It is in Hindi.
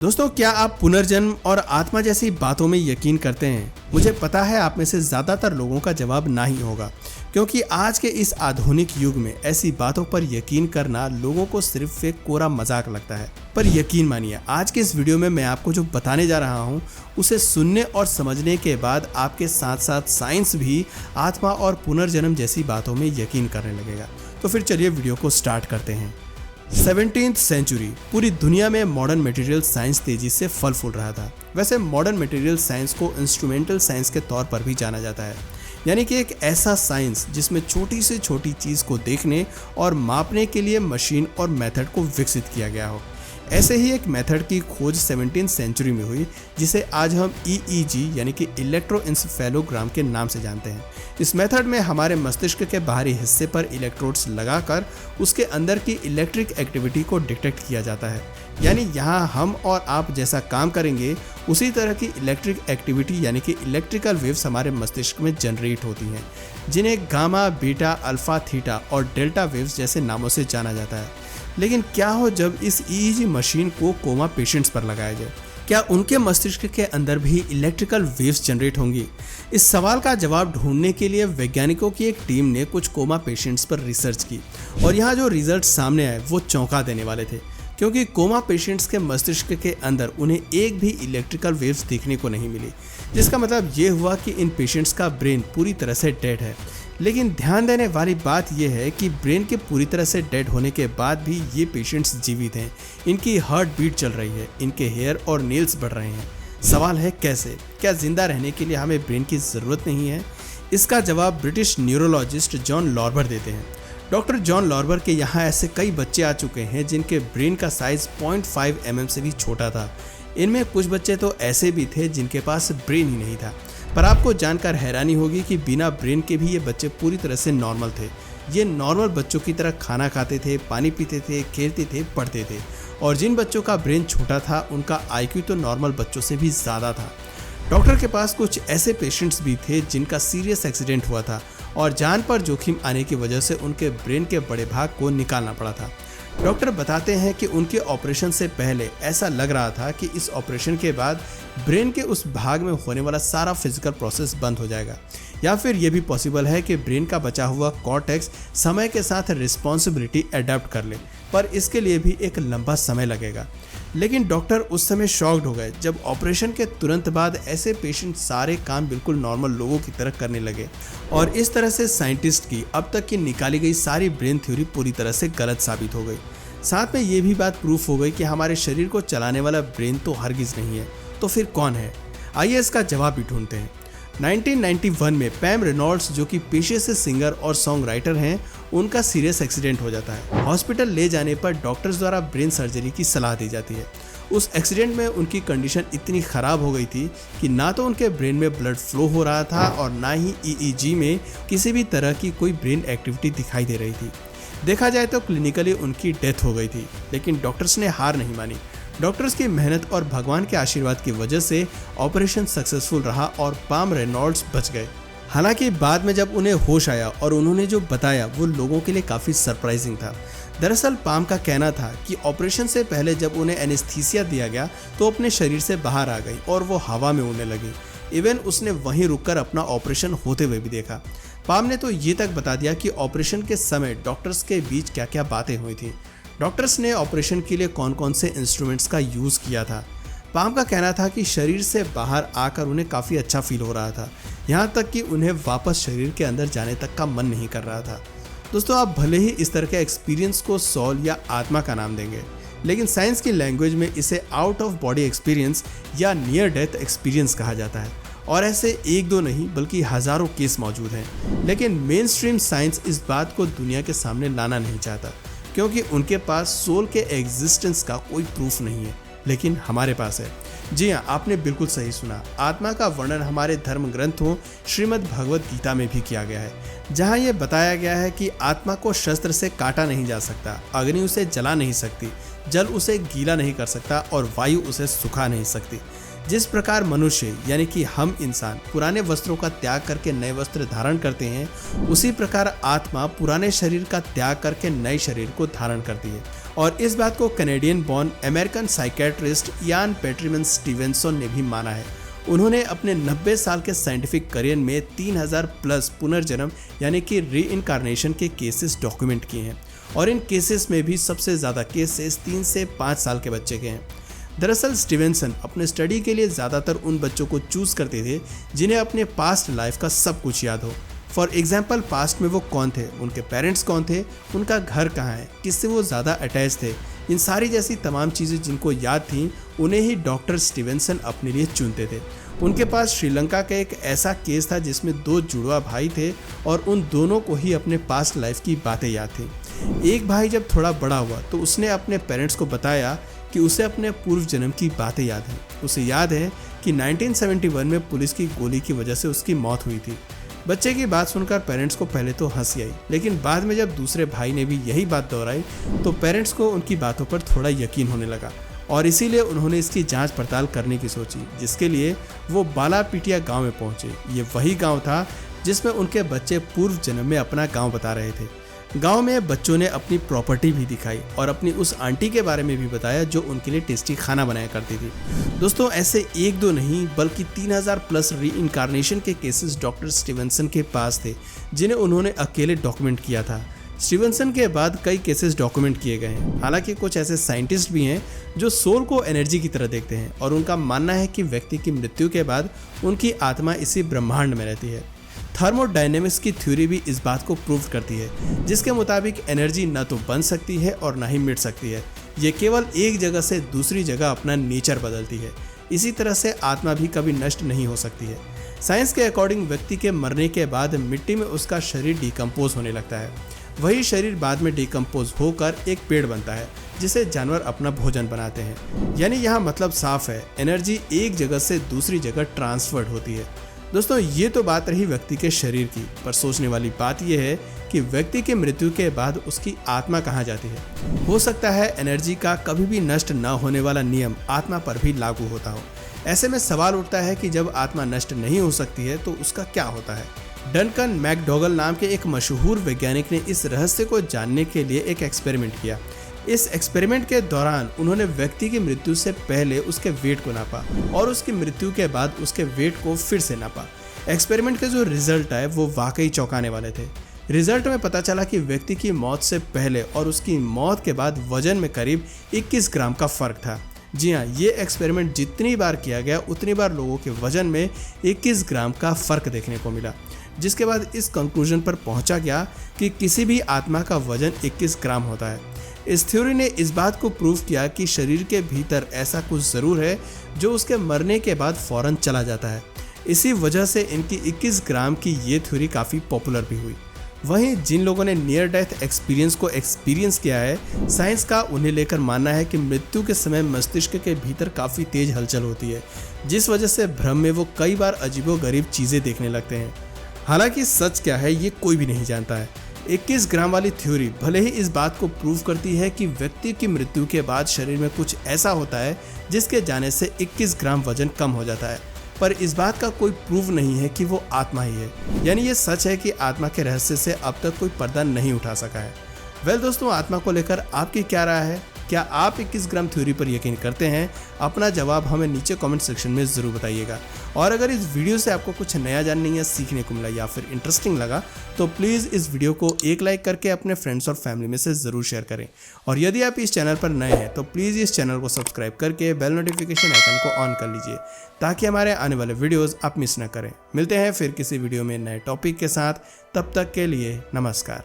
दोस्तों, क्या आप पुनर्जन्म और आत्मा जैसी बातों में यकीन करते हैं? मुझे पता है आप में से ज़्यादातर लोगों का जवाब ना ही होगा, क्योंकि आज के इस आधुनिक युग में ऐसी बातों पर यकीन करना लोगों को सिर्फ एक कोरा मजाक लगता है। पर यकीन मानिए, आज के इस वीडियो में मैं आपको जो बताने जा रहा हूँ उसे सुनने और समझने के बाद आपके साथ साथ साइंस भी आत्मा और पुनर्जन्म जैसी बातों में यकीन करने लगेगा। तो फिर चलिए वीडियो को स्टार्ट करते हैं। 17th सेंचुरी पूरी दुनिया में मॉडर्न मटेरियल साइंस तेजी से फल फूल रहा था। वैसे मॉडर्न मटेरियल साइंस को इंस्ट्रूमेंटल साइंस के तौर पर भी जाना जाता है, यानी कि एक ऐसा साइंस जिसमें छोटी से छोटी चीज़ को देखने और मापने के लिए मशीन और मेथड को विकसित किया गया हो। ऐसे ही एक मेथड की खोज 17th सेंचुरी में हुई, जिसे आज हम EEG यानी कि इलेक्ट्रोएन्सेफेलोग्राम के नाम से जानते हैं। इस मेथड में हमारे मस्तिष्क के बाहरी हिस्से पर इलेक्ट्रोड्स लगाकर उसके अंदर की इलेक्ट्रिक एक्टिविटी को डिटेक्ट किया जाता है। यानी यहाँ हम और आप जैसा काम करेंगे उसी तरह की इलेक्ट्रिक एक्टिविटी यानी कि इलेक्ट्रिकल वेव्स हमारे मस्तिष्क में जनरेट होती हैं, जिन्हें गामा, बीटा, अल्फा, थीटा और डेल्टा वेव्स जैसे नामों से जाना जाता है। लेकिन क्या हो जब इस EEG मशीन को कोमा पेशेंट्स पर लगाया जाए? क्या उनके मस्तिष्क के अंदर भी इलेक्ट्रिकल वेव्स जनरेट होंगी? इस सवाल का जवाब ढूंढने के लिए वैज्ञानिकों की एक टीम ने कुछ कोमा पेशेंट्स पर रिसर्च की, और यहाँ जो रिजल्ट सामने आए वो चौंका देने वाले थे, क्योंकि कोमा पेशेंट्स के मस्तिष्क के अंदर उन्हें एक भी इलेक्ट्रिकल वेव्स देखने को नहीं मिली, जिसका मतलब ये हुआ कि इन पेशेंट्स का ब्रेन पूरी तरह से डेड है। लेकिन ध्यान देने वाली बात यह है कि ब्रेन के पूरी तरह से डेड होने के बाद भी ये पेशेंट्स जीवित हैं। इनकी हार्ट बीट चल रही है, इनके हेयर और नेल्स बढ़ रहे हैं। सवाल है कैसे? क्या जिंदा रहने के लिए हमें ब्रेन की ज़रूरत नहीं है? इसका जवाब ब्रिटिश न्यूरोलॉजिस्ट जॉन लॉर्बर देते हैं। डॉक्टर जॉन लॉर्बर के यहाँ ऐसे कई बच्चे आ चुके हैं जिनके ब्रेन का साइज 0.5 mm से भी छोटा था। इनमें कुछ बच्चे तो ऐसे भी थे जिनके पास ब्रेन ही नहीं था। पर आपको जानकर हैरानी होगी कि बिना ब्रेन के भी ये बच्चे पूरी तरह से नॉर्मल थे। ये नॉर्मल बच्चों की तरह खाना खाते थे, पानी पीते थे, खेलते थे, पढ़ते थे। और जिन बच्चों का ब्रेन छोटा था उनका IQ तो नॉर्मल बच्चों से भी ज़्यादा था। डॉक्टर के पास कुछ ऐसे पेशेंट्स भी थे जिनका सीरियस एक्सीडेंट हुआ था और जान पर जोखिम आने की वजह से उनके ब्रेन के बड़े भाग को निकालना पड़ा था। डॉक्टर बताते हैं कि उनके ऑपरेशन से पहले ऐसा लग रहा था कि इस ऑपरेशन के बाद ब्रेन के उस भाग में होने वाला सारा फिजिकल प्रोसेस बंद हो जाएगा, या फिर यह भी पॉसिबल है कि ब्रेन का बचा हुआ कॉर्टेक्स समय के साथ रिस्पॉन्सिबिलिटी अडॉप्ट कर ले, पर इसके लिए भी एक लंबा समय लगेगा। लेकिन डॉक्टर उस समय शॉक्ड हो गए जब ऑपरेशन के तुरंत बाद ऐसे पेशेंट सारे काम बिल्कुल नॉर्मल लोगों की तरह करने लगे, और इस तरह से साइंटिस्ट की अब तक की निकाली गई सारी ब्रेन थ्योरी पूरी तरह से गलत साबित हो गई। साथ में ये भी बात प्रूफ हो गई कि हमारे शरीर को चलाने वाला ब्रेन तो हरगिज नहीं है। तो फिर कौन है? आइए इसका जवाब भी ढूंढते हैं। 1991 में पैम रेनॉल्ड्स, जो कि पेशे से सिंगर और सॉन्ग राइटर हैं, उनका सीरियस एक्सीडेंट हो जाता है। हॉस्पिटल ले जाने पर डॉक्टर्स द्वारा ब्रेन सर्जरी की सलाह दी जाती है। उस एक्सीडेंट में उनकी कंडीशन इतनी ख़राब हो गई थी कि ना तो उनके ब्रेन में ब्लड फ्लो हो रहा था और ना ही EEG में किसी भी तरह की कोई ब्रेन एक्टिविटी दिखाई दे रही थी। देखा जाए तो क्लिनिकली उनकी डेथ हो गई थी, लेकिन डॉक्टर्स ने हार नहीं मानी। डॉक्टर्स की मेहनत और भगवान के आशीर्वाद की वजह से ऑपरेशन सक्सेसफुल रहा और पाम रेनॉल्ड्स बच गए। हालांकि बाद में जब उन्हें होश आया और उन्होंने जो बताया वो लोगों के लिए काफ़ी सरप्राइजिंग था। दरअसल पाम का कहना था कि ऑपरेशन से पहले जब उन्हें एनेस्थीसिया दिया गया तो अपने शरीर से बाहर आ गई और वो हवा में उड़ने लगी। इवन उसने वहीं रुककर अपना ऑपरेशन होते हुए भी देखा। पाम ने तो ये तक बता दिया कि ऑपरेशन के समय डॉक्टर्स के बीच क्या क्या बातें हुई थी, डॉक्टर्स ने ऑपरेशन के लिए कौन कौन से इंस्ट्रूमेंट्स का यूज़ किया था। पाम का कहना था कि शरीर से बाहर आकर उन्हें काफ़ी अच्छा फील हो रहा था, यहाँ तक कि उन्हें वापस शरीर के अंदर जाने तक का मन नहीं कर रहा था। दोस्तों, आप भले ही इस तरह के एक्सपीरियंस को सोल या आत्मा का नाम देंगे, लेकिन साइंस की लैंग्वेज में इसे आउट ऑफ बॉडी एक्सपीरियंस या नियर डेथ एक्सपीरियंस कहा जाता है। और ऐसे एक दो नहीं बल्कि हज़ारों केस मौजूद हैं। लेकिन मेन स्ट्रीम साइंस इस बात को दुनिया के सामने लाना नहीं चाहता, क्योंकि उनके पास सोल के एग्जिस्टेंस का कोई प्रूफ नहीं है, लेकिन हमारे पास है। जी हाँ, आपने बिल्कुल सही सुना। आत्मा का वर्णन हमारे धर्म ग्रंथों श्रीमद् भगवद गीता में भी किया गया है, जहाँ ये बताया गया है कि आत्मा को शस्त्र से काटा नहीं जा सकता, अग्नि उसे जला नहीं सकती, जल उसे गीला नहीं कर सकता और वायु उसे सुखा नहीं सकती। जिस प्रकार मनुष्य यानी कि हम इंसान पुराने वस्त्रों का त्याग करके नए वस्त्र धारण करते हैं, उसी प्रकार आत्मा पुराने शरीर का त्याग करके नए शरीर को धारण करती है और इस बात को कैनेडियन बॉर्न अमेरिकन साइकेट्रिस्ट यान पेट्रीमन स्टीवेंसन ने भी माना है। उन्होंने अपने 90 साल के साइंटिफिक करियर में 3000 प्लस पुनर्जन्म यानी कि रीइंकार्नेशन के केसेस डॉक्यूमेंट किए हैं और इन केसेस में भी सबसे ज़्यादा केसेस 3 से 5 साल के बच्चे के हैं। दरअसल स्टीवेंसन अपने स्टडी के लिए ज़्यादातर उन बच्चों को चूज़ करते थे जिन्हें अपने पास्ट लाइफ का सब कुछ याद हो। फॉर एग्जाम्पल पास्ट में वो कौन थे, उनके पेरेंट्स कौन थे, उनका घर कहाँ है, किससे वो ज़्यादा अटैच थे, इन सारी जैसी तमाम चीज़ें जिनको याद थीं उन्हें ही डॉक्टर स्टीवेंसन अपने लिए चुनते थे। उनके पास श्रीलंका का एक ऐसा केस था जिसमें 2 जुड़वा भाई थे और उन दोनों को ही अपने पास्ट लाइफ की बातें याद थी। एक भाई जब थोड़ा बड़ा हुआ तो उसने अपने पेरेंट्स को बताया कि उसे अपने पूर्व जन्म की बातें याद हैं। उसे याद है कि 1971 में पुलिस की गोली की वजह से उसकी मौत हुई थी। बच्चे की बात सुनकर पेरेंट्स को पहले तो हंसी आई, लेकिन बाद में जब दूसरे भाई ने भी यही बात दोहराई तो पेरेंट्स को उनकी बातों पर थोड़ा यकीन होने लगा और इसीलिए उन्होंने इसकी जांच पड़ताल करने की सोची, जिसके लिए वो बालापिटिया गांव में पहुंचे। ये वही गांव था जिसमें उनके बच्चे पूर्व जन्म में अपना गांव बता रहे थे। गांव में बच्चों ने अपनी प्रॉपर्टी भी दिखाई और अपनी उस आंटी के बारे में भी बताया जो उनके लिए टेस्टी खाना बनाया करती थी। दोस्तों ऐसे 1-2 नहीं बल्कि 3000 प्लस रीइंकार्नेशन के केसेस डॉक्टर स्टीवेंसन के पास थे जिन्हें उन्होंने अकेले डॉक्यूमेंट किया था। स्टीवेंसन के बाद कई केसेस डॉक्यूमेंट किए गए हैं। हालांकि कुछ ऐसे साइंटिस्ट भी हैं जो सोल को एनर्जी की तरह देखते हैं और उनका मानना है कि व्यक्ति की मृत्यु के बाद उनकी आत्मा इसी ब्रह्मांड में रहती है। थर्मोडायनेमिक्स की थ्योरी भी इस बात को प्रूव करती है, जिसके मुताबिक एनर्जी न तो बन सकती है और न ही मिट सकती है। ये केवल एक जगह से दूसरी जगह अपना नेचर बदलती है। इसी तरह से आत्मा भी कभी नष्ट नहीं हो सकती है। साइंस के अकॉर्डिंग व्यक्ति के मरने के बाद मिट्टी में उसका शरीर डिकम्पोज होने लगता है। वही शरीर बाद में डिकम्पोज होकर एक पेड़ बनता है जिसे जानवर अपना भोजन बनाते हैं। यानी यहाँ मतलब साफ है, एनर्जी एक जगह से दूसरी जगह ट्रांसफर्ड होती है। दोस्तों ये तो बात रही व्यक्ति के शरीर की, पर सोचने वाली बात यह है कि व्यक्ति की मृत्यु के बाद उसकी आत्मा कहाँ जाती है। हो सकता है एनर्जी का कभी भी नष्ट न होने वाला नियम आत्मा पर भी लागू होता हो। ऐसे में सवाल उठता है कि जब आत्मा नष्ट नहीं हो सकती है तो उसका क्या होता है। डनकन मैकडोगल नाम के एक मशहूर वैज्ञानिक ने इस रहस्य को जानने के लिए एक एक्सपेरिमेंट किया। इस एक्सपेरिमेंट के दौरान उन्होंने व्यक्ति की मृत्यु से पहले उसके वेट को नापा और उसकी मृत्यु के बाद उसके वेट को फिर से नापा। एक्सपेरिमेंट के जो रिजल्ट आए वो वाकई चौंकाने वाले थे। रिजल्ट में पता चला कि व्यक्ति की मौत से पहले और उसकी मौत के बाद वजन में करीब 21 ग्राम का फर्क था। जी हाँ, ये एक्सपेरिमेंट जितनी बार किया गया उतनी बार लोगों के वजन में 21 ग्राम का फर्क देखने को मिला, जिसके बाद इस कंक्लूजन पर पहुंचा गया कि किसी भी आत्मा का वजन 21 ग्राम होता है। इस थ्योरी ने इस बात को प्रूव किया कि शरीर के भीतर ऐसा कुछ ज़रूर है जो उसके मरने के बाद फौरन चला जाता है। इसी वजह से इनकी 21 ग्राम की ये थ्योरी काफ़ी पॉपुलर भी हुई। वहीं जिन लोगों ने नियर डेथ एक्सपीरियंस को एक्सपीरियंस किया है, साइंस का उन्हें लेकर मानना है कि मृत्यु के समय मस्तिष्क के भीतर काफ़ी तेज हलचल होती है, जिस वजह से भ्रम में वो कई बार अजीबोगरीब चीज़ें देखने लगते हैं। हालांकि सच क्या है ये कोई भी नहीं जानता है। 21 ग्राम वाली थ्योरी भले ही इस बात को प्रूव करती है कि व्यक्ति की मृत्यु के बाद शरीर में कुछ ऐसा होता है जिसके जाने से 21 ग्राम वजन कम हो जाता है, पर इस बात का कोई प्रूव नहीं है कि वो आत्मा ही है। यानी ये सच है कि आत्मा के रहस्य से अब तक कोई पर्दा नहीं उठा सका है। वेल दोस्तों, आत्मा को लेकर आपकी क्या राय है? क्या आप 21 ग्राम थ्योरी पर यकीन करते हैं? अपना जवाब हमें नीचे कमेंट सेक्शन में ज़रूर बताइएगा। और अगर इस वीडियो से आपको कुछ नया जानने या सीखने को मिला या फिर इंटरेस्टिंग लगा तो प्लीज़ इस वीडियो को एक लाइक करके अपने फ्रेंड्स और फैमिली में से ज़रूर शेयर करें। और यदि आप इस चैनल पर नए हैं तो प्लीज़ इस चैनल को सब्सक्राइब करके बेल नोटिफिकेशन आइकन को ऑन कर लीजिए ताकि हमारे आने वाले वीडियोज़ आप मिस न करें। मिलते हैं फिर किसी वीडियो में नए टॉपिक के साथ, तब तक के लिए नमस्कार।